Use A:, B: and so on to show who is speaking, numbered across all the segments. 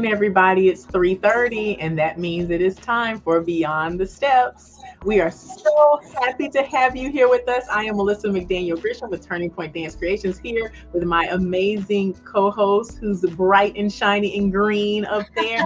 A: Everybody, it's 3:30, and that means it is time for Beyond the Steps. We are so happy to have you here with us. I am Melissa McDaniel Grisham with Turning Point Dance Creations here with my amazing co-host who's bright and shiny and green up there,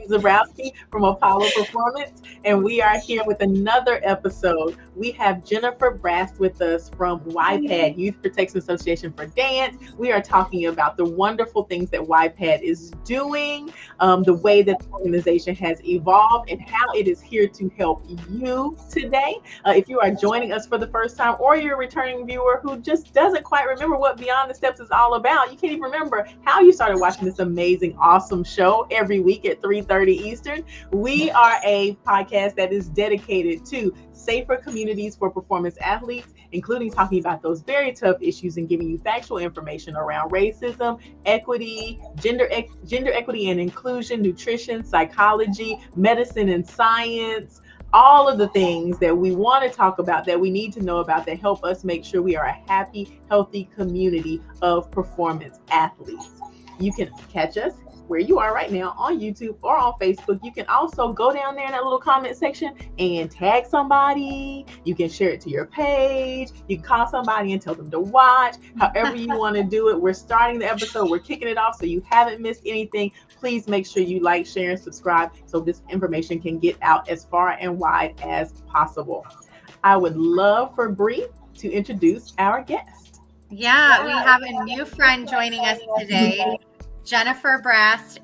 A: Zabrowski from Apollo Performance, and we are here with another episode. We have Jennifer Brast with us from YPAD, Youth Protection Association for Dance. We are talking about the wonderful things that YPAD is doing, the way that the organization has evolved, and how it is here to help you today. If you are joining us for the first time, or you're a returning viewer who just doesn't quite remember what Beyond the Steps is all about, you can't even remember how you started watching this amazing, awesome show every week at 3:30 Eastern. We are a podcast that is dedicated to safer communities for performance athletes, including talking about those very tough issues and giving you factual information around racism, equity, gender equity and inclusion, nutrition, psychology, medicine and science, all of the things that we want to talk about, that we need to know about, that help us make sure we are a happy, healthy community of performance athletes. You can catch us where you are right now on YouTube or on Facebook. You can also go down there in that little comment section and tag somebody. You can share it to your page. You can call somebody and tell them to watch. However you want to do it. We're starting the episode. We're kicking it off, so you haven't missed anything. Please make sure you like, share, and subscribe so this information can get out as far and wide as possible. I would love for Bree to introduce our guest.
B: Yeah, we have a new friend joining us today. Jennifer Brast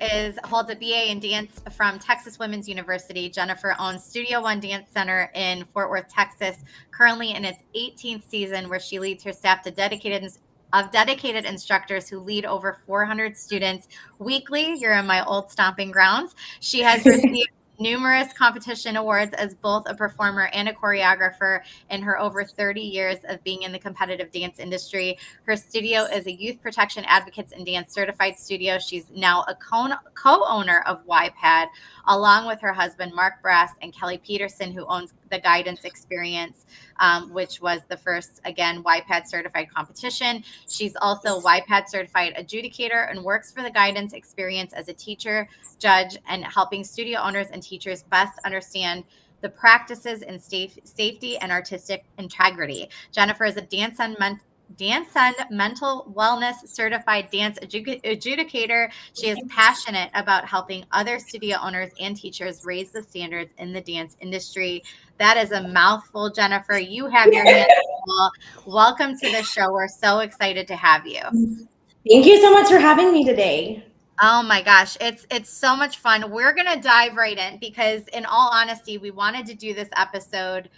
B: holds a BA in dance from Texas Women's University. Jennifer owns Studio One Dance Center in Fort Worth, Texas, currently in its 18th season, where she leads her staff of dedicated instructors who lead over 400 students weekly. You're in my old stomping grounds. She has received numerous competition awards as both a performer and a choreographer in her over 30 years of being in the competitive dance industry. Her studio is a Youth Protection Advocates and Dance certified studio. She's now a co-owner of YPAD, along with her husband, Mark Brast, and Kelly Peterson, who owns the Guidance Experience, which was the first, again, YPAD certified competition. She's also YPAD certified adjudicator and works for the Guidance Experience as a teacher, judge, and helping studio owners and teachers best understand the practices in safety and artistic integrity. Jennifer is a Dance and mental wellness certified dance adjudicator. She is passionate about helping other studio owners and teachers raise the standards in the dance industry. That is a mouthful, Jennifer. You have your hands full. Welcome to the show. We're so excited to have you.
C: Thank you so much for having me today.
B: Oh my gosh, it's so much fun. We're going to dive right in because, in all honesty, we wanted to do this episode.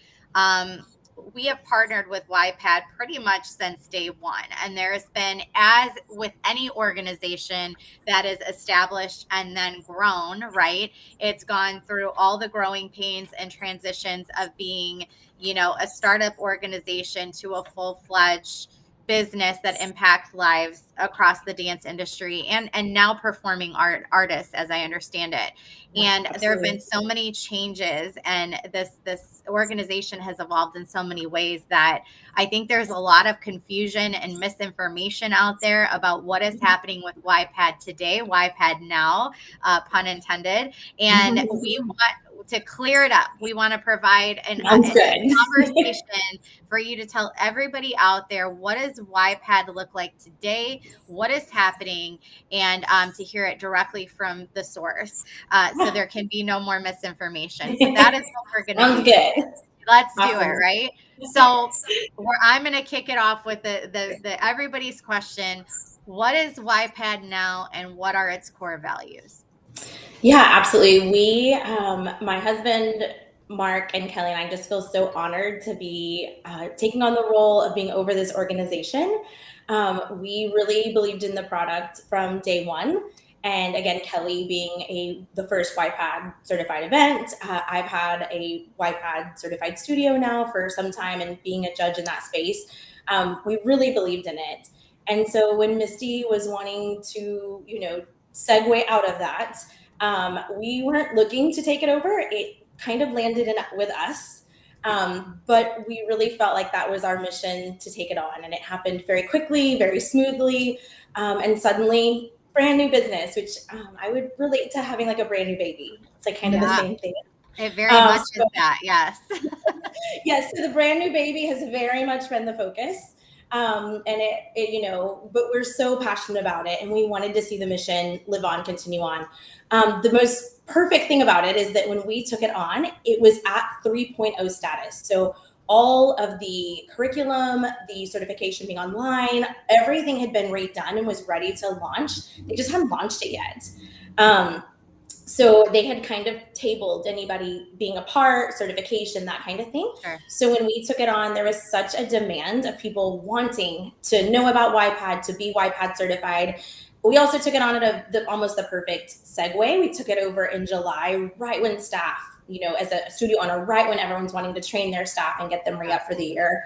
B: We have partnered with YPAD pretty much since day one. And there's been, as with any organization that is established and then grown, right? It's gone through all the growing pains and transitions of being, a startup organization to a full-fledged business that impacts lives across the dance industry and now performing artists, as I understand it. And Absolutely. There have been so many changes, and this organization has evolved in so many ways that I think there's a lot of confusion and misinformation out there about what is happening with YPAD today, YPAD now, pun intended. And we want to clear it up. We want to provide a conversation for you to tell everybody out there, what does YPAD look like today? What is happening? And to hear it directly from the source. So there can be no more misinformation. So that is what we're going to do.
C: Good.
B: Let's do it, right? So I'm going to kick it off with the everybody's question. What is YPAD now, and what are its core values?
C: Yeah, absolutely. We, my husband, Mark, and Kelly, and I just feel so honored to be taking on the role of being over this organization. We really believed in the product from day one. And again, Kelly being the first YPAD certified event, I've had a YPAD certified studio now for some time, and being a judge in that space, we really believed in it. And so when Misty was wanting to, segue out of that, we weren't looking to take it over. It kind of landed with us. But we really felt like that was our mission to take it on. And it happened very quickly, very smoothly. And suddenly, brand new business, which I would relate to having like a brand new baby. It's like kind of the same thing.
B: It very much is that, yes.
C: Yes, so the brand new baby has very much been the focus. And it, you know, but we're so passionate about it, and we wanted to see the mission live on, continue on. The most perfect thing about it is that when we took it on, it was at 3.0 status. So all of the curriculum, the certification being online, everything had been redone and was ready to launch. They just hadn't launched it yet. So they had kind of tabled anybody being a part, certification, that kind of thing.
B: Sure.
C: So when we took it on, there was such a demand of people wanting to know about YPAD, to be YPAD certified. We also took it on at almost the perfect segue. We took it over in July, right when staff, you know, as a studio owner, right when everyone's wanting to train their staff and get them re-up for the year.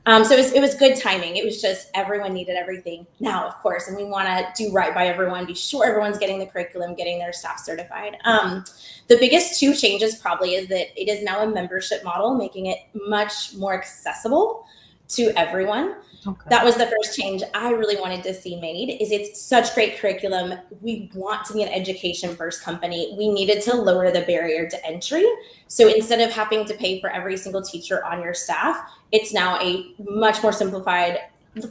C: So it was good timing. It was just everyone needed everything now, of course, and we want to do right by everyone, be sure everyone's getting the curriculum, getting their staff certified. The biggest two changes probably is that it is now a membership model, making it much more accessible to everyone. Okay. That was the first change I really wanted to see made. Is it's such great curriculum. We want to be an education first company. We needed to lower the barrier to entry. So instead of having to pay for every single teacher on your staff, it's now a much more simplified,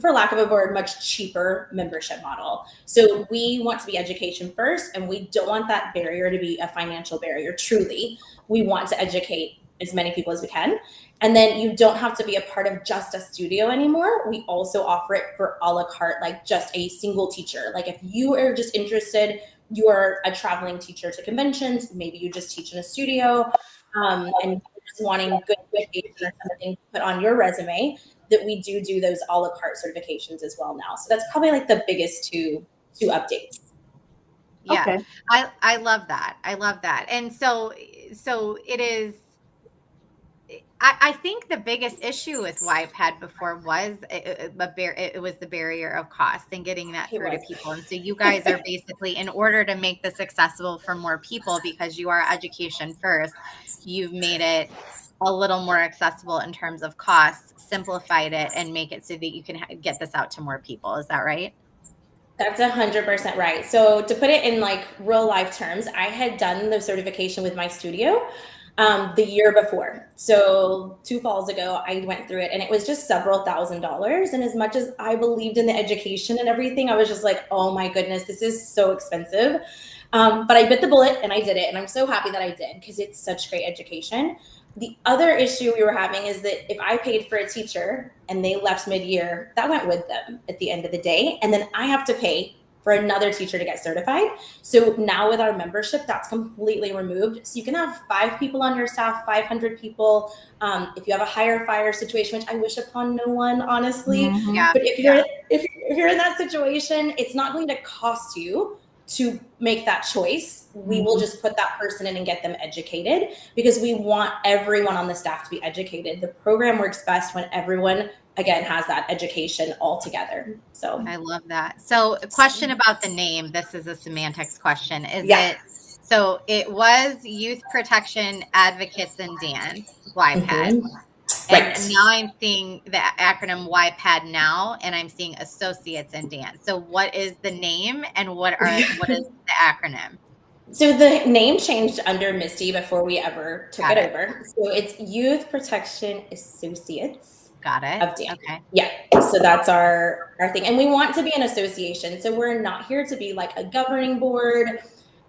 C: for lack of a word, much cheaper membership model. So we want to be education first, and we don't want that barrier to be a financial barrier. Truly, we want to educate as many people as we can. And then you don't have to be a part of just a studio anymore. We also offer it for a la carte, like just a single teacher. Like if you are just interested, you are a traveling teacher to conventions, maybe you just teach in a studio, and you're just wanting good education or something to put on your resume, that we do those a la carte certifications as well now. So that's probably like the biggest two updates.
B: Yeah, okay. I love that. I love that. And so it is. I think the biggest issue with YPAD before was it was the barrier of cost and getting that through to people. And so you guys are basically, in order to make this accessible for more people, because you are education first, you've made it a little more accessible in terms of costs, simplified it, and make it so that you can get this out to more people. Is that right?
C: That's 100% right. So to put it in like real life terms, I had done the certification with my studio the year before. So 2 falls ago, I went through it, and it was just several $1,000s. And as much as I believed in the education and everything, I was just like, oh my goodness, this is so expensive. But I bit the bullet and I did it. And I'm so happy that I did, because it's such great education. The other issue we were having is that if I paid for a teacher and they left mid-year, that went with them at the end of the day. And then I have to pay for another teacher to get certified. So now with our membership, that's completely removed. So you can have 5 people on your staff, 500 people. If you have a hire fire situation, which I wish upon no one, honestly. Mm-hmm. Yeah. But if you're in that situation, it's not going to cost you to make that choice. We will just put that person in and get them educated, because we want everyone on the staff to be educated. The program works best when everyone, again, has that education all together. So
B: I love that. So a question about the name. This is a semantics question. So it was Youth Protection Advocates in Dance, YPAD. Mm-hmm. And right. Now I'm seeing the acronym YPAD now, and I'm seeing Associates in Dance. So what is the name, and what is the acronym?
C: So the name changed under Misty before we ever took it over. So it's Youth Protection Associates.
B: Got it.
C: Of Dance. Okay. Yeah. So that's our thing. And we want to be an association. So we're not here to be like a governing board.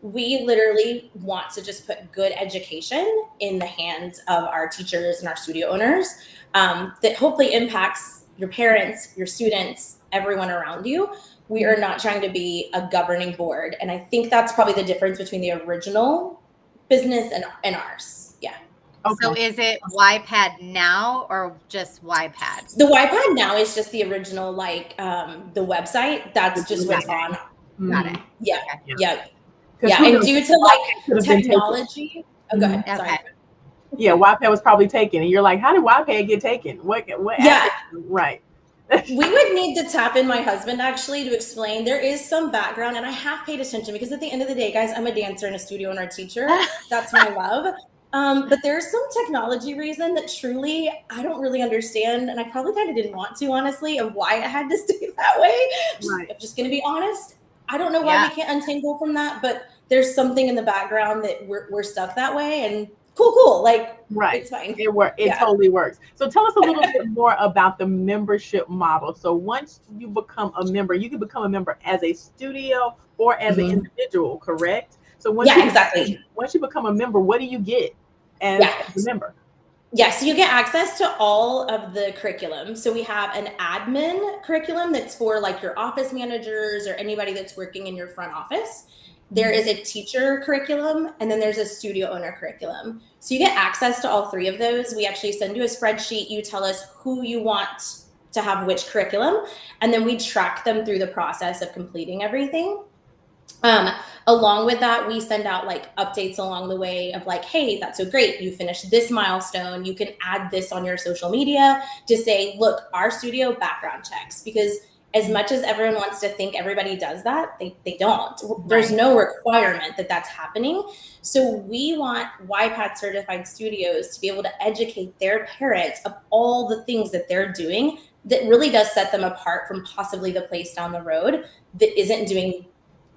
C: We literally want to just put good education in the hands of our teachers and our studio owners, that hopefully impacts your parents, your students, everyone around you. We are not trying to be a governing board. And I think that's probably the difference between the original business and ours. Yeah.
B: Okay. So is it YPAD now or just YPAD?
C: The YPAD now is just the original, like the website. That's just what's on.
B: Got it.
C: Yeah. Okay. Yeah. Yeah, and due to like technology, go ahead.
B: Okay.
C: Sorry.
A: Yeah, YPAD was probably taken, and you're like, how did YPAD get taken? What?
C: Yeah,
A: right.
C: We would need to tap in my husband actually to explain. There is some background, and I have paid attention, because at the end of the day, guys, I'm a dancer and a studio owner, a teacher. That's my love. But there's some technology reason that truly I don't really understand, and I probably kind of didn't want to, honestly, of why it had to stay that way. I'm just going to be honest. I don't know why we can't untangle from that, but there's something in the background that we're stuck that way, and cool. Like,
A: right.
C: It's fine.
A: It totally works. So tell us a little bit more about the membership model. So once you become a member, you can become a member as a studio or as an individual, correct? So
C: exactly.
A: Once you become a member, what do you get as a member?
C: Yes, so you get access to all of the curriculum. So we have an admin curriculum that's for like your office managers or anybody that's working in your front office. There is a teacher curriculum, and then there's a studio owner curriculum. So you get access to all three of those. We actually send you a spreadsheet. You tell us who you want to have which curriculum, and then we track them through the process of completing everything. Along with that, we send out like updates along the way of like, hey, that's so great. You finished this milestone. You can add this on your social media to say, look, our studio background checks, because as much as everyone wants to think everybody does that, they don't. There's no requirement that that's happening. So we want YPAD certified studios to be able to educate their parents of all the things that they're doing that really does set them apart from possibly the place down the road that isn't doing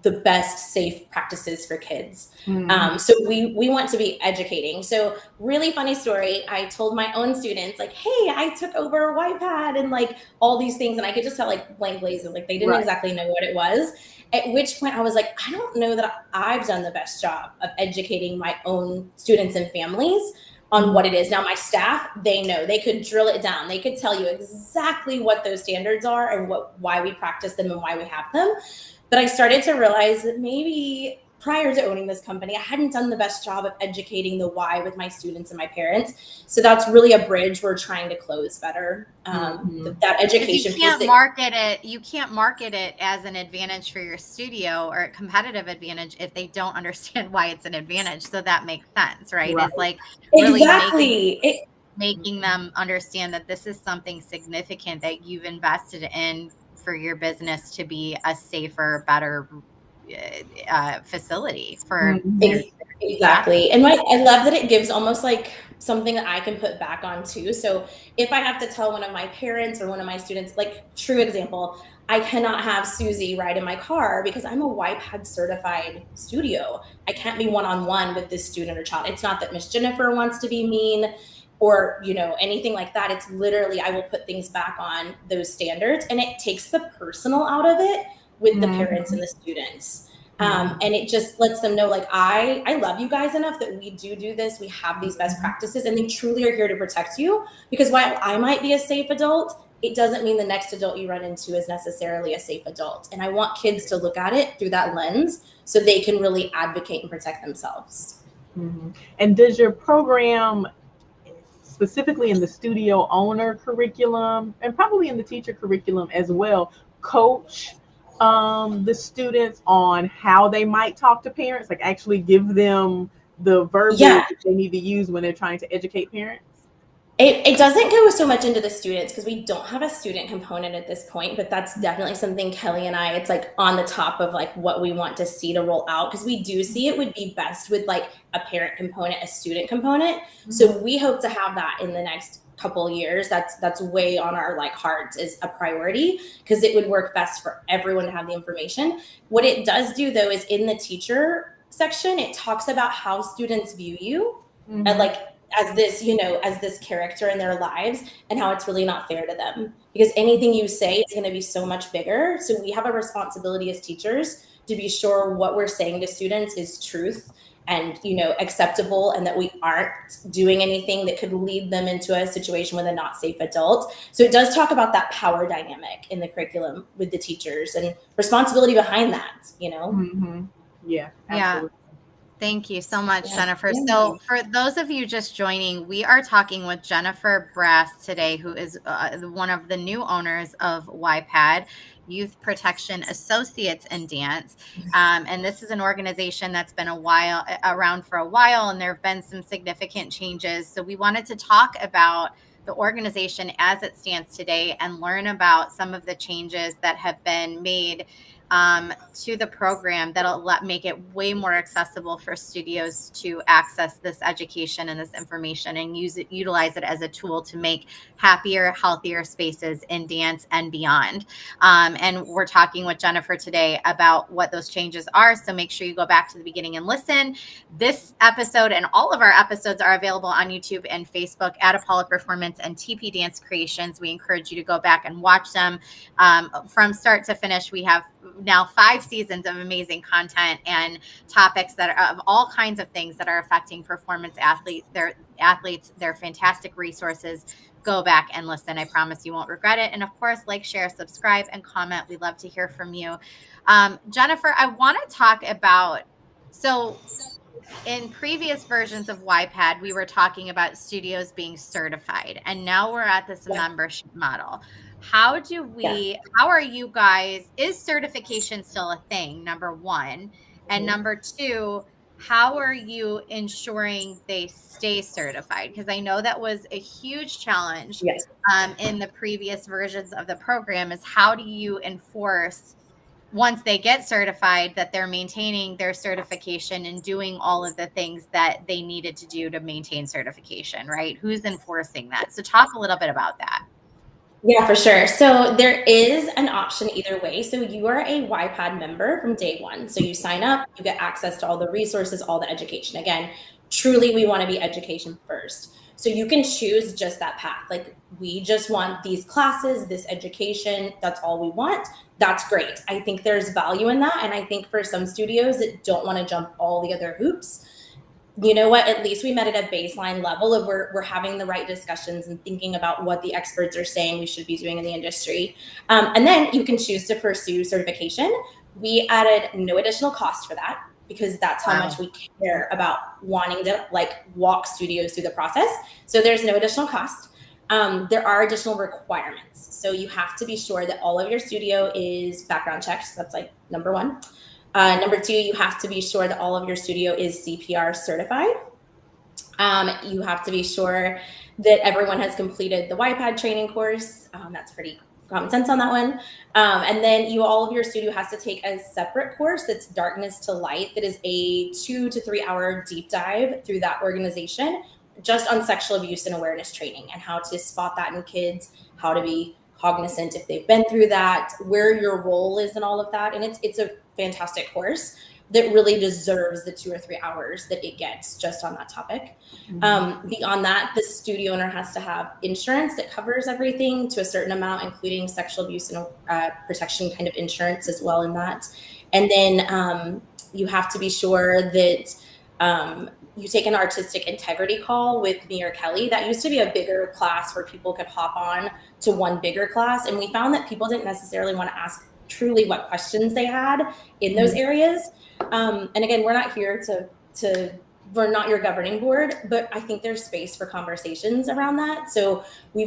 C: the best safe practices for kids. So we want to be educating. So really funny story. I told my own students like, hey, I took over YPAD and like all these things. And I could just tell like blank glazes, like they didn't exactly know what it was. At which point I was like, I don't know that I've done the best job of educating my own students and families on what it is. Now my staff, they know, they could drill it down. They could tell you exactly what those standards are and why we practice them and why we have them. But I started to realize that maybe prior to owning this company, I hadn't done the best job of educating the why with my students and my parents. So that's really a bridge we're trying to close better. That education piece.
B: You can't market it as an advantage for your studio or a competitive advantage if they don't understand why it's an advantage. So that makes sense, right? It's like really making them understand that this is something significant that you've invested in for your business to be a safer, better facility for
C: exactly. And I love that it gives almost like something that I can put back on too. So if I have to tell one of my parents or one of my students, like true example, I cannot have Susie ride in my car because I'm a YPAD certified studio. I can't be one-on-one with this student or child. It's not that Miss Jennifer wants to be mean or, anything like that. It's literally, I will put things back on those standards, and it takes the personal out of it with the parents and the students. And it just lets them know, like, I love you guys enough that we do this. We have these best practices, and they truly are here to protect you, because while I might be a safe adult, it doesn't mean the next adult you run into is necessarily a safe adult. And I want kids to look at it through that lens so they can really advocate and protect themselves.
A: And does your program, specifically in the studio owner curriculum and probably in the teacher curriculum as well, coach the students on how they might talk to parents, like actually give them the verbiage that they need to use when they're trying to educate parents?
C: It doesn't go so much into the students because we don't have a student component at this point, but that's definitely something Kelly and I, it's like on the top of like what we want to see to roll out, because we do see it would be best with like a parent component, a student component. So we hope to have that in the next couple of years. That's way on our like hearts is a priority, because it would work best for everyone to have the information. What it does do though is in the teacher section, it talks about how students view you and like as this, as this character in their lives, and how it's really not fair to them, because anything you say is going to be so much bigger. So we have a responsibility as teachers to be sure what we're saying to students is truth and, acceptable, and that we aren't doing anything that could lead them into a situation with a not safe adult. So it does talk about that power dynamic in the curriculum with the teachers and responsibility behind that,
A: Yeah, absolutely.
B: Thank you so much, Jennifer. So for those of you just joining, we are talking with Jennifer Brass today, who is one of the new owners of YPAD, Youth Protection Associates in Dance. And this is an organization that's been around for a while, and there have been some significant changes. So we wanted to talk about the organization as it stands today and learn about some of the changes that have been made to the program that'll make it way more accessible for studios to access this education and this information and utilize it as a tool to make happier, healthier spaces in dance and beyond. And we're talking with Jennifer today about what those changes are. So make sure you go back to the beginning and listen. This episode and all of our episodes are available on YouTube and Facebook at Apollo Performance and TP Dance Creations. We encourage you to go back and watch them from start to finish. We have now 5 seasons of amazing content and topics that are of all kinds of things that are affecting performance athletes. They're fantastic resources. Go back and listen. I promise you won't regret it. And of course, like, share, subscribe, and comment. We'd love to hear from you. Jennifer, I want to talk about, so in previous versions of YPAD, we were talking about studios being certified, and now we're at this membership model. How are you guys, is certification still a thing, number one? And number two, how are you ensuring they stay certified? Because I know that was a huge challenge in the previous versions of the program, is how do you enforce once they get certified that they're maintaining their certification and doing all of the things that they needed to do to maintain certification, right? Who's enforcing that? So talk a little bit about that.
C: Yeah, for sure. So there is an option either way. So you are a YPAD member from day one. So you sign up, you get access to all the resources, all the education. Again, truly, we want to be education first. So you can choose just that path. Like, we just want these classes, this education. That's all we want. That's great. I think there's value in that. And I think for some studios that don't want to jump all the other hoops, you know what, at least we met at a baseline level of we're having the right discussions and thinking about what the experts are saying we should be doing in the industry. And then you can choose to pursue certification. We added no additional cost for that, because that's how much we care about wanting to walk studios through the process. So there's no additional cost. There are additional requirements. So you have to be sure that all of your studio is background checked. So that's number one. Number two, you have to be sure that all of your studio is CPR certified. You have to be sure that everyone has completed the YPAD training course. That's pretty common sense on that one. And then all of your studio has to take a separate course that's darkness to light, that is a 2 to 3 hour deep dive through that organization, just on sexual abuse and awareness training and how to spot that in kids, how to be cognizant if they've been through that, where your role is in all of that. And it's a fantastic course that really deserves the 2 or 3 hours that it gets just on that topic. Beyond that, the studio owner has to have insurance that covers everything to a certain amount, including sexual abuse and protection kind of insurance as well in that. And then you have to be sure that you take an artistic integrity call with me or Kelly. That used to be a bigger class where people could hop on to one bigger class. And we found that people didn't necessarily want to ask truly what questions they had in those areas. And again, we're not here we're not your governing board, but I think there's space for conversations around that. So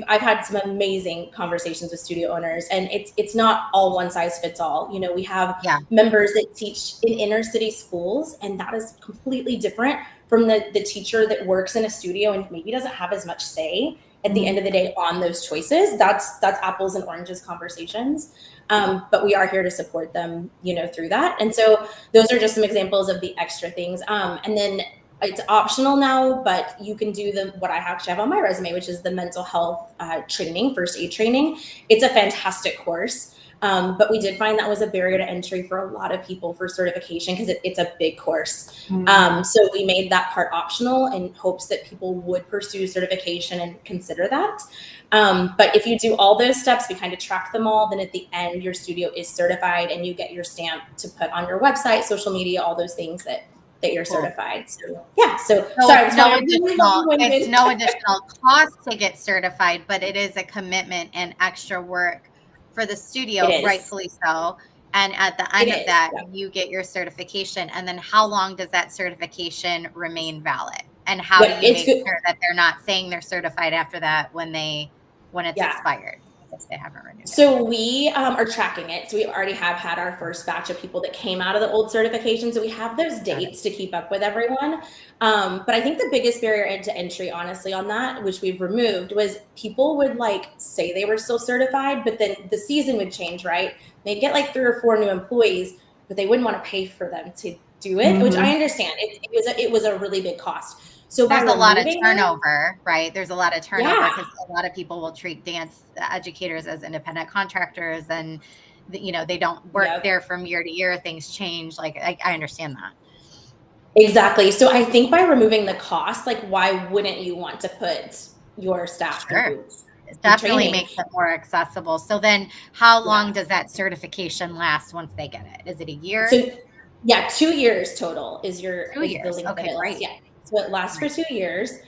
C: I've had some amazing conversations with studio owners, and it's not all one size fits all. You know, we have members that teach in inner city schools, and that is completely different from the teacher that works in a studio and maybe doesn't have as much say at the end of the day on those choices. That's apples and oranges conversations. But we are here to support them, through that. And so those are just some examples of the extra things. And then it's optional now, but you can do what I actually have on my resume, which is the mental health training, first aid training. It's a fantastic course. But we did find that was a barrier to entry for a lot of people for certification, because it's a big course. So we made that part optional in hopes that people would pursue certification and consider that. But if you do all those steps, we kind of track them all, then at the end, your studio is certified and you get your stamp to put on your website, social media, all those things that you're certified. So yeah. So sorry,
B: it's no additional cost to get certified, but it is a commitment and extra work for the studio, rightfully so. And at the end of that, you get your certification. And then how long does that certification remain valid? And how do you make sure that they're not saying they're certified after that when it's expired? if they haven't renewed it?
C: So we are tracking it. So we already have had our first batch of people that came out of the old certification. So we have those dates to keep up with everyone. But I think the biggest barrier into entry, honestly, on that, which we've removed, was people would like say they were still certified, but then the season would change, right? They'd get like 3 or 4 new employees, but they wouldn't want to pay for them to do it, which I understand. It was a really big cost. So
B: there's a lot of
C: that,
B: turnover, right? There's a lot of turnover because
C: yeah,
B: a lot of people will treat dance educators as independent contractors, and they don't work
C: yep.
B: there from year to year. Things change. Like I understand that.
C: Exactly. So I think by removing the cost, like why wouldn't you want to put your staff
B: Sure.
C: through
B: It definitely
C: training?
B: makes it more accessible. So then how long does that certification last once they get it? Is it a year?
C: So yeah, 2 years total is
B: 2
C: the
B: years.
C: length
B: Okay,
C: that it lasts.
B: great.
C: Yeah. So it lasts for 2 years.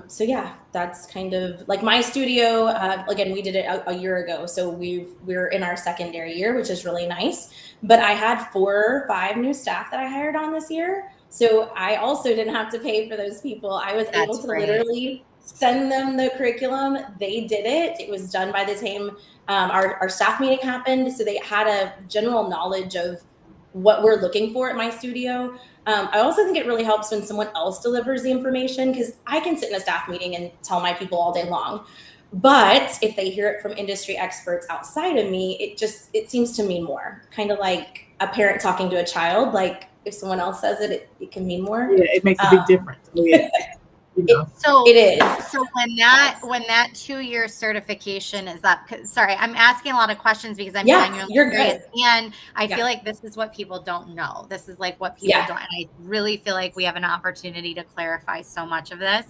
C: So yeah, that's kind of like my studio. Again, we did it a year ago, so we're in our secondary year, which is really nice. But I had 4 or 5 new staff that I hired on this year, so I also didn't have to pay for those people. I was able to literally send them the curriculum. They did it. It was done by the time our staff meeting happened, so they had a general knowledge of what we're looking for at my studio. I also think it really helps when someone else delivers the information, because I can sit in a staff meeting and tell my people all day long. But if they hear it from industry experts outside of me, it seems to mean more. Kind of like a parent talking to a child. Like if someone else says it, it can mean more.
A: Yeah, it makes a big difference.
B: So
C: it is.
B: So when that 2-year certification is up, sorry, I'm asking a lot of questions because I'm genuinely curious, and I feel like this is what people don't know. This is like what people don't. And I really feel like we have an opportunity to clarify so much of this.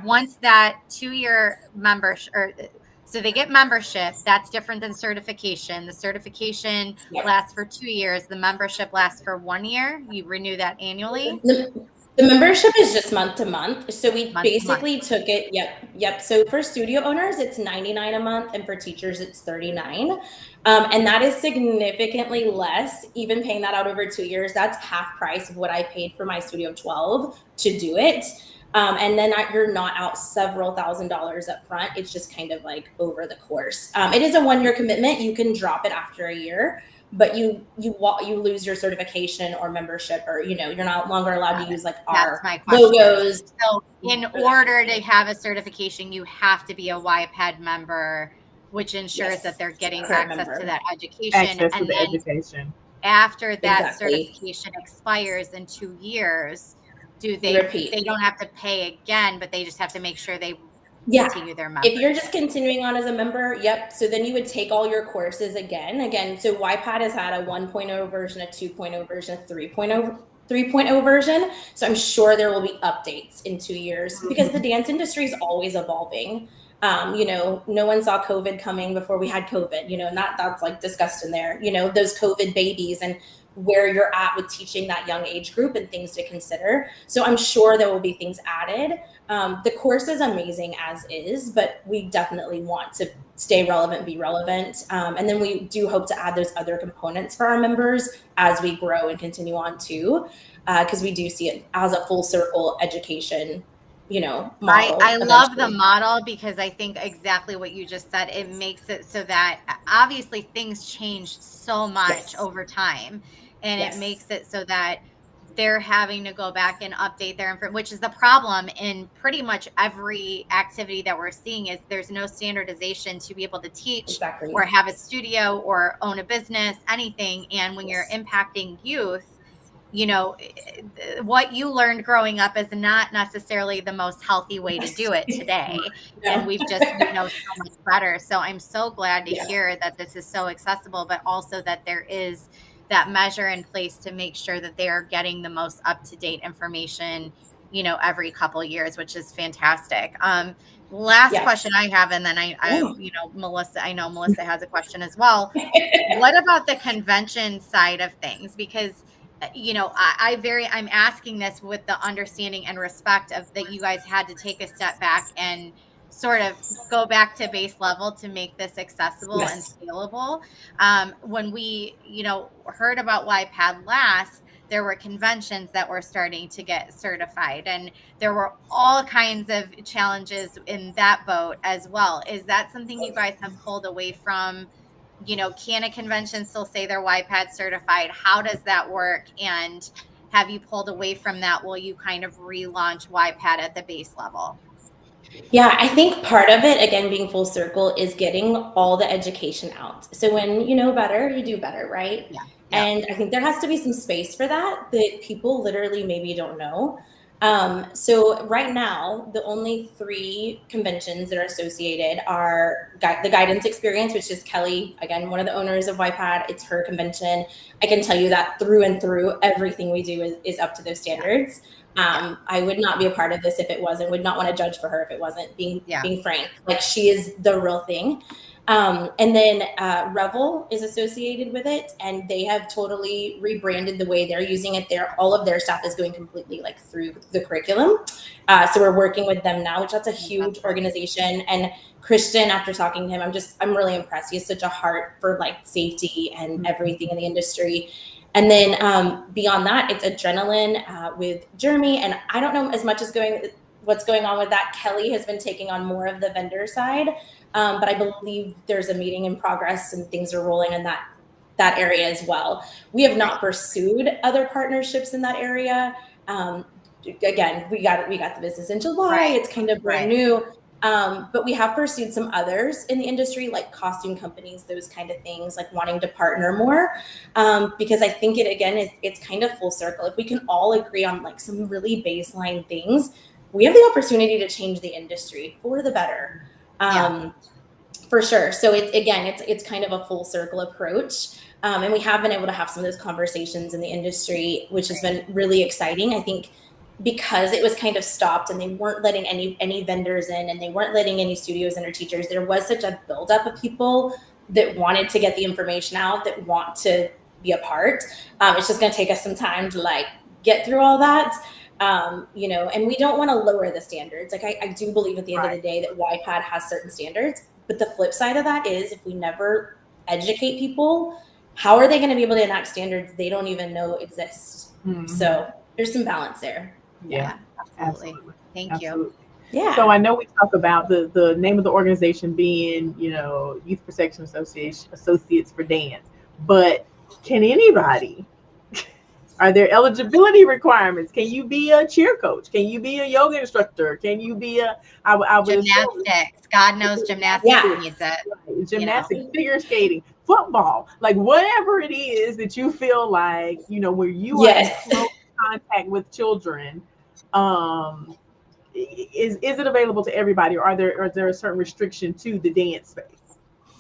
B: Once that 2-year membership, so they get membership, that's different than certification. The certification lasts for 2 years. The membership lasts for 1 year. You renew that annually.
C: The membership is just month to month. So we basically took it. Yep. So for studio owners, it's $99 a month, and for teachers, it's $39. And that is significantly less. Even paying that out over 2 years, that's half price of what I paid for my Studio 12 to do it. And then you're not out several $1,000s up front. It's just kind of like over the course. It is a 1-year commitment. You can drop it after a year, but you lose your certification or membership, or you're not longer allowed to use like our logos.
B: So in order to have a certification, you have to be a YPAD member, which ensures that they're getting access to that education. And then after that certification expires in 2 years, they don't have to pay again, but they just have to make sure they continue their membership.
C: If you're just continuing on as a member, so then you would take all your courses again. So YPAD has had a 1.0 version, a 2.0 version, a 3.0 version. So I'm sure there will be updates in 2 years, because the dance industry is always evolving. No one saw COVID coming before we had COVID, and that's like discussed in there, those COVID babies and where you're at with teaching that young age group and things to consider. So I'm sure there will be things added. The course is amazing as is, but we definitely want to stay relevant, be relevant. And then we do hope to add those other components for our members as we grow and continue on too, because we do see it as a full circle education model.
B: I love the model, because I think exactly what you just said. It makes it so that obviously things change so much over time, and it makes it so that they're having to go back and update their information, which is the problem in pretty much every activity that we're seeing. Is there's no standardization to be able to teach or have a studio or own a business, anything. And when you're impacting youth, what you learned growing up is not necessarily the most healthy way to do it today. And we've just so much better. So I'm so glad to hear that this is so accessible, but also that there is that measure in place to make sure that they are getting the most up-to-date information, every couple of years, which is fantastic. Last question I have, and then Melissa, I know Melissa has a question as well. What about the convention side of things? Because I'm asking this with the understanding and respect of that you guys had to take a step back and sort of go back to base level to make this accessible and scalable. When we, heard about YPAD last, there were conventions that were starting to get certified, and there were all kinds of challenges in that boat as well. Is that something you guys have pulled away from? Can a convention still say they're YPAD certified? How does that work? And have you pulled away from that? Will you kind of relaunch YPAD at the base level?
C: Yeah, I think part of it, again, being full circle, is getting all the education out. So when you know better, you do better, right?
B: Yeah.
C: And I think there has to be some space for that people literally maybe don't know. So right now, the only 3 conventions that are associated are the Guidance Experience, which is Kelly, again, one of the owners of YPAD. It's her convention. I can tell you that through and through, everything we do is up to those standards. I would not be a part of this if it wasn't, would not want to judge for her if it wasn't, being frank. Like, she is the real thing. And then Revel is associated with it, and they have totally rebranded the way they're using it. All of their stuff is going completely like through the curriculum. So we're working with them now, which that's a huge organization. And Christian, after talking to him, I'm really impressed. He has such a heart for like safety and everything in the industry. And then beyond that, it's Adrenaline with Jeremy. And I don't know as much as what's going on with that. Kelly has been taking on more of the vendor side. But I believe there's a meeting in progress and things are rolling in that area as well. We have not pursued other partnerships in that area. Again, we got the business in July. Right. It's kind of brand new. But we have pursued some others in the industry, like costume companies, those kind of things, like wanting to partner more. Because I think it's kind of full circle. If we can all agree on like some really baseline things, we have the opportunity to change the industry for the better. For sure. So it's kind of a full circle approach. And we have been able to have some of those conversations in the industry, which has been really exciting. I think because it was kind of stopped and they weren't letting any vendors in, and they weren't letting any studios in or teachers, there was such a buildup of people that wanted to get the information out, that want to be a part. It's just going to take us some time to like get through all that. And we don't want to lower the standards. Like I do believe at the end of the day that YPAD has certain standards, but the flip side of that is if we never educate people, how are they going to be able to enact standards they don't even know exist? So there's some balance there.
B: Yeah, absolutely. Thank you.
A: Yeah. So I know we talk about the name of the organization being, Youth Protection Associates for Dance, but can anybody? Are there eligibility requirements? Can you be a cheer coach? Can you be a yoga instructor? Can you be
B: gymnastics? God knows gymnastics needs it.
A: Gymnastics, figure skating, football, like whatever it is that you feel like, where you are in close contact with children. Is it available to everybody, or is there a certain restriction to the dance space?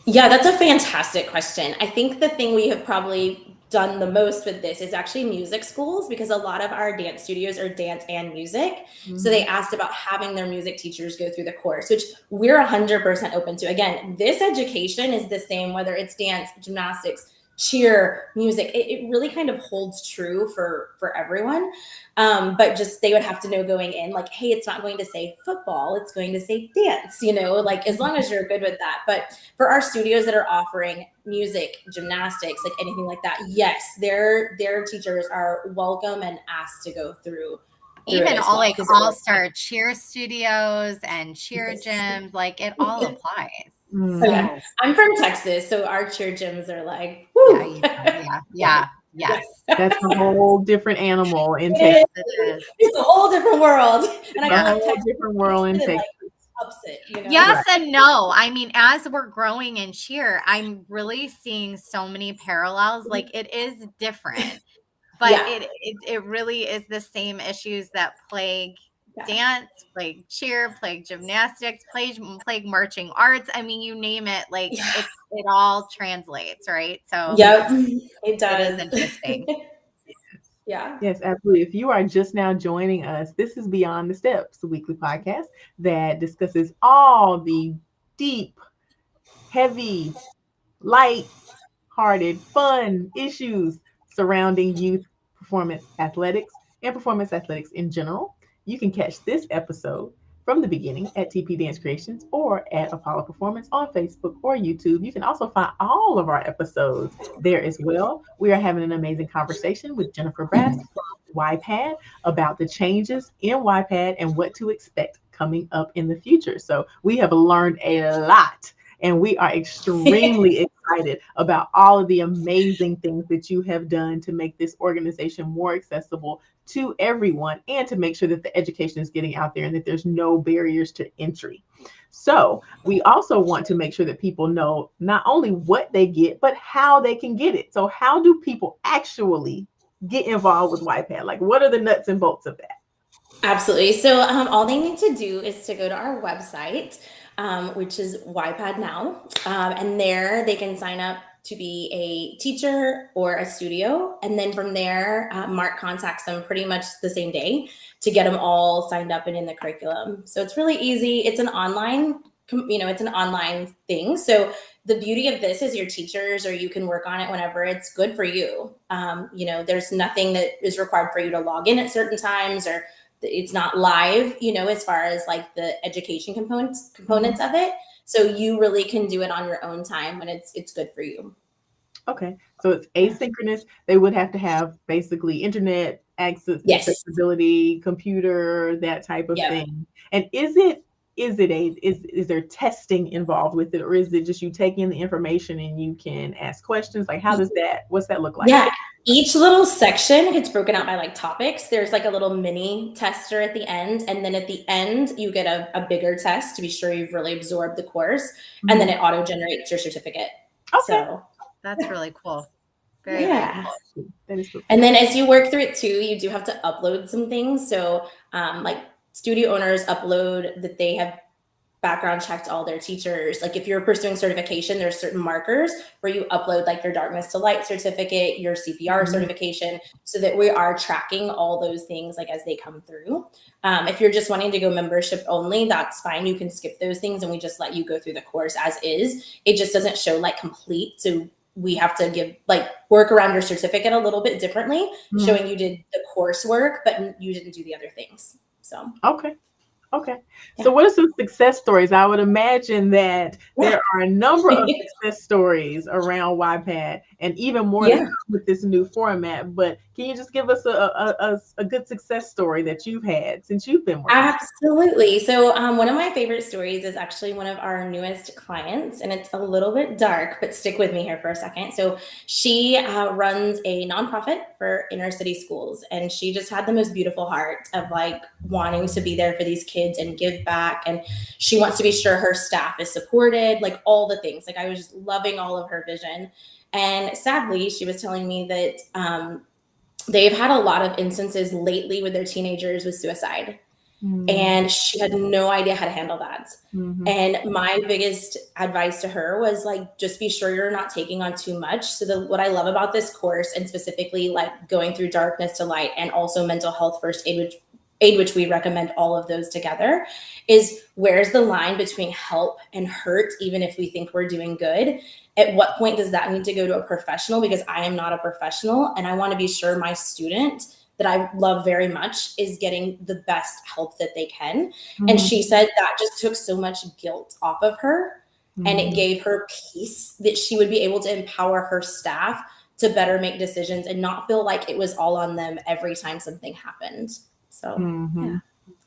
C: Yeah, that's a fantastic question. I think the thing we have probably done the most with this is actually music schools, because a lot of our dance studios are dance and music. So they asked about having their music teachers go through the course, which we're 100% open to. Again, this education is the same, whether it's dance, gymnastics, cheer, music. It really kind of holds true for everyone. But just they would have to know going in, like, hey, it's not going to say football, it's going to say dance, like as long as you're good with that. But for our studios that are offering music, gymnastics, like anything like that, yes, their teachers are welcome and asked to go through.
B: Even all like all-star cheer studios and cheer gyms, like it all applies.
C: Yeah. I'm from Texas, so our cheer gyms are like, woo.
B: Yes.
A: That's a whole different animal in Texas.
C: It's a whole different world. And I got
A: a whole different world in Texas.
B: Yes and no. I mean, as we're growing in cheer, I'm really seeing so many parallels. Like it is different, but it really is the same issues that plague dance, plague cheer, plague gymnastics, plague marching arts. I mean, you name it, like it all translates, right? So
C: it does.
B: It is interesting.
A: Yes, absolutely. If you are just now joining us, this is Beyond the Steps, the weekly podcast that discusses all the deep, heavy, light-hearted, fun issues surrounding youth performance athletics and performance athletics in general. You can catch this episode from the beginning at TP Dance Creations or at Apollo Performance on Facebook or YouTube. You can also find all of our episodes there as well. We are having an amazing conversation with Jennifer Brass from YPAD about the changes in YPAD and what to expect coming up in the future. So we have learned a lot, and we are extremely excited about all of the amazing things that you have done to make this organization more accessible to everyone and to make sure that the education is getting out there and that there's no barriers to entry. So we also want to make sure that people know not only what they get, but how they can get it. So how do people actually get involved with YPAD? Like, what are the nuts and bolts of that?
C: Absolutely. So all they need to do is to go to our website, which is YPAD Now, and there they can sign up to be a teacher or a studio, and then from there, Mark contacts them pretty much the same day to get them all signed up and in the curriculum. So it's really easy. It's an online, it's an online thing. So the beauty of this is your teachers, or you can work on it whenever it's good for you. There's nothing that is required for you to log in at certain times, or it's not live, as far as like the education components of it. So you really can do it on your own time when it's good for you.
A: Okay. So it's asynchronous. They would have to have basically internet access,
C: Yes.
A: accessibility, computer, that type of thing. And is there testing involved with it, or is it just you take in the information and you can ask questions? Like, what's that look like?
C: Yeah. Each little section gets broken out by like topics. There's like a little mini tester at the end. And then at the end, you get a bigger test to be sure you've really absorbed the course. And then it auto generates your certificate.
A: Okay.
C: So
B: that's really cool.
C: Very
A: cool. That is cool.
C: And then as you work through it too, you do have to upload some things. So like studio owners upload that they have background checked all their teachers. Like if you're pursuing certification, there's certain markers where you upload like your darkness to light certificate, your CPR certification, so that we are tracking all those things like as they come through. If you're just wanting to go membership only, that's fine. You can skip those things and we just let you go through the course as is. It just doesn't show like complete. So we have to work around your certificate a little bit differently, showing you did the coursework, but you didn't do the other things. So,
A: okay. So what are some success stories? I would imagine that there are a number of success stories around YPAD, and even more with this new format. But can you just give us a good success story that you've had since you've been working?
C: Absolutely. So one of my favorite stories is actually one of our newest clients, and it's a little bit dark, but stick with me here for a second. So she runs a nonprofit for inner city schools, and she just had the most beautiful heart of like wanting to be there for these kids and give back. And she wants to be sure her staff is supported, like all the things. Like I was just loving all of her vision. And sadly, she was telling me that they've had a lot of instances lately with their teenagers with suicide. And she had no idea how to handle that. And my biggest advice to her was like, just be sure you're not taking on too much. So what I love about this course, and specifically like going through darkness to light and also mental health first aid, which we recommend all of those together, is where's the line between help and hurt, even if we think we're doing good? At what point does that need to go to a professional? Because I am not a professional, and I want to be sure my student that I love very much is getting the best help that they can. And she said that just took so much guilt off of her, and it gave her peace that she would be able to empower her staff to better make decisions and not feel like it was all on them every time something happened. So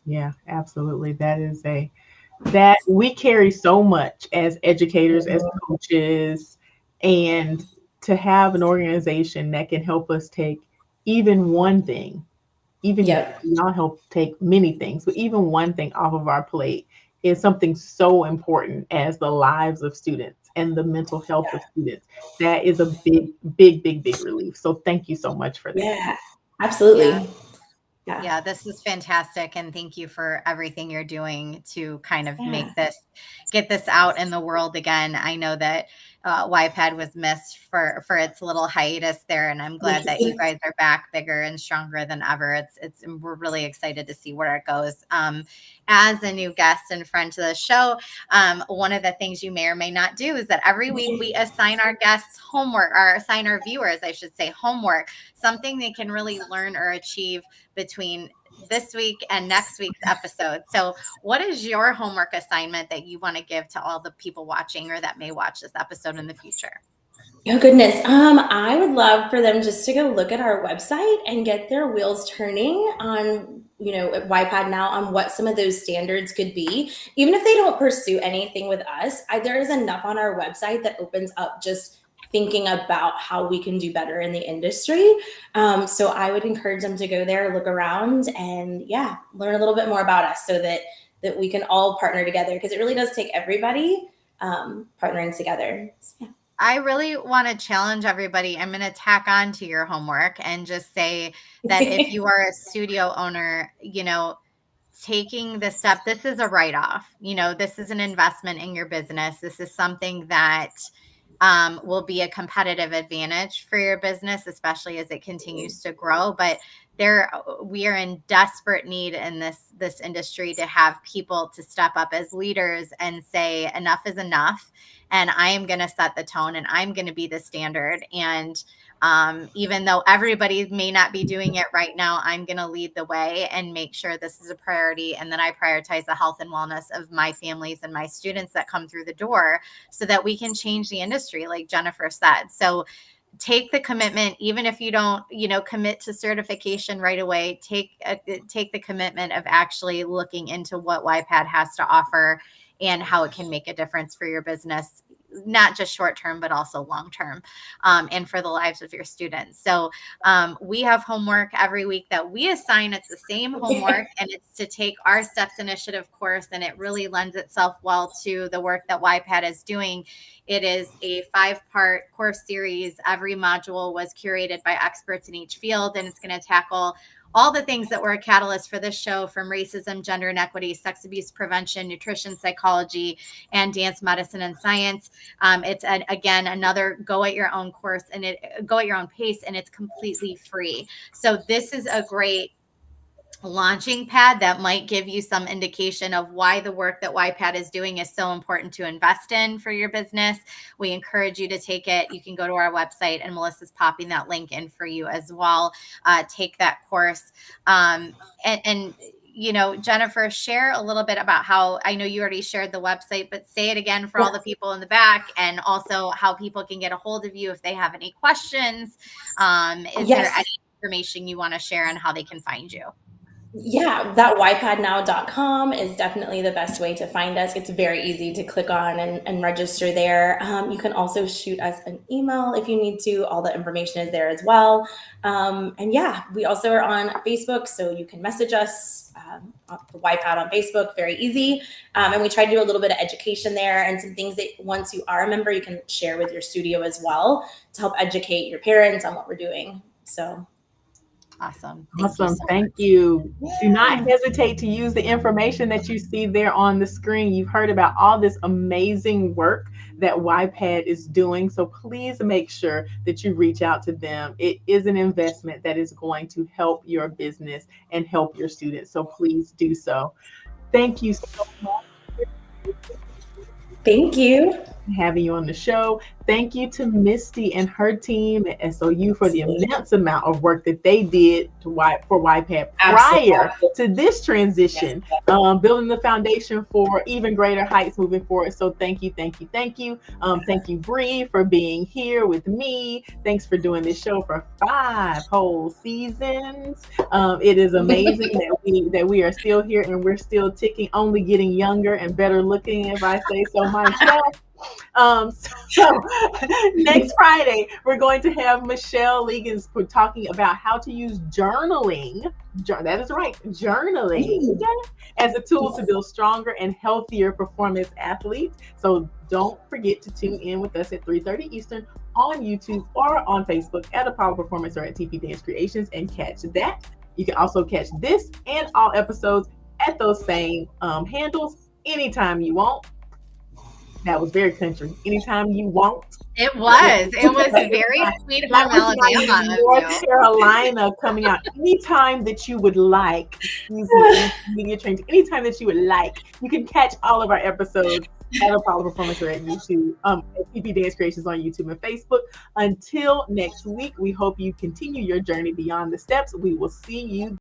A: yeah, absolutely. That we carry so much as educators, as coaches, and to have an organization that can help us take even one thing, not help take many things, but even one thing off of our plate is something so important as the lives of students and the mental health of students. That is a big relief. So thank you so much for that.
C: Yeah, absolutely.
B: Yeah, this is fantastic. And thank you for everything you're doing to kind of get this out in the world again. I know that YPAD was missed for its little hiatus there, and I'm glad that you guys are back bigger and stronger than ever. We're really excited to see where it goes. As a new guest and friend to the show, one of the things you may or may not do is that every week we assign our guests homework, or assign our viewers, I should say, homework, something they can really learn or achieve between this week and next week's episode. So what is your homework assignment that you want to give to all the people watching or that may watch this episode in the future?
C: Oh goodness. I would love for them just to go look at our website and get their wheels turning on, at YPAD now on what some of those standards could be. Even if they don't pursue anything with us, there is enough on our website that opens up just thinking about how we can do better in the industry. So I would encourage them to go there, look around, and learn a little bit more about us so that we can all partner together, because it really does take everybody partnering together. So, yeah.
B: I really want to challenge everybody. I'm going to tack on to your homework and just say that if you are a studio owner, taking the step, this is a write-off. This is an investment in your business. This is something that will be a competitive advantage for your business, especially as it continues to grow. But we are in desperate need in this industry to have people to step up as leaders and say enough is enough, and I am going to set the tone and I'm going to be the standard. And even though everybody may not be doing it right now, I'm going to lead the way and make sure this is a priority, and then I prioritize the health and wellness of my families and my students that come through the door so that we can change the industry, like Jennifer said. So take the commitment, even if you don't, commit to certification right away. Take the commitment of actually looking into what YPAD has to offer and how it can make a difference for your business, not just short term, but also long term, and for the lives of your students. So we have homework every week that we assign. It's the same homework, and it's to take our STEPS initiative course, and it really lends itself well to the work that YPAD is doing. It is a 5-part course series. Every module was curated by experts in each field, and it's going to tackle all the things that were a catalyst for this show, from racism, gender inequity, sex abuse prevention, nutrition, psychology, and dance, medicine, and science. It's again another go at your own course, and go at your own pace, and it's completely free. So this is a great launching pad that might give you some indication of why the work that YPAD is doing is so important to invest in for your business. We encourage you to take it. You can go to our website, and Melissa's popping that link in for you as well. Take that course. And Jennifer, share a little bit about how, I know you already shared the website, but say it again for all the people in the back, and also how people can get a hold of you if they have any questions. Is there any information you want to share on how they can find you?
C: Yeah, that ypadnow.com is definitely the best way to find us. It's very easy to click on and register there. You can also shoot us an email if you need to. All the information is there as well. We also are on Facebook, so you can message us for YPAD on Facebook, very easy. And we try to do a little bit of education there, and some things that once you are a member, you can share with your studio as well to help educate your parents on what we're doing. So.
B: Awesome.
A: Thank you. Do not hesitate to use the information that you see there on the screen. You've heard about all this amazing work that YPAD is doing. So please make sure that you reach out to them. It is an investment that is going to help your business and help your students. So please do so. Thank you so much.
C: Thank you.
A: Having you on the show. Thank you to Misty and her team at SOU for the immense amount of work that they did for YPAD prior to this transition, building the foundation for even greater heights moving forward. So thank you. Thank you, Bree, for being here with me. Thanks for doing this show for 5 whole seasons. It is amazing that we are still here and we're still ticking, only getting younger and better looking, if I say so myself. So next Friday, we're going to have Michelle Legans talking about how to use journaling. That is right, journaling as a tool to build stronger and healthier performance athletes. So don't forget to tune in with us at 3:30 Eastern on YouTube or on Facebook at Apollo Performance or at TP Dance Creations and catch that. You can also catch this and all episodes at those same handles anytime you want. That was very country. Anytime you want.
B: It was very sweet from Alabama.
A: North Carolina coming out. Anytime that you would like, media training. Anytime that you would like, you can catch all of our episodes at Apollo Performance or at YouTube, at TP Dance Creations on YouTube and Facebook. Until next week, we hope you continue your journey beyond the steps. We will see you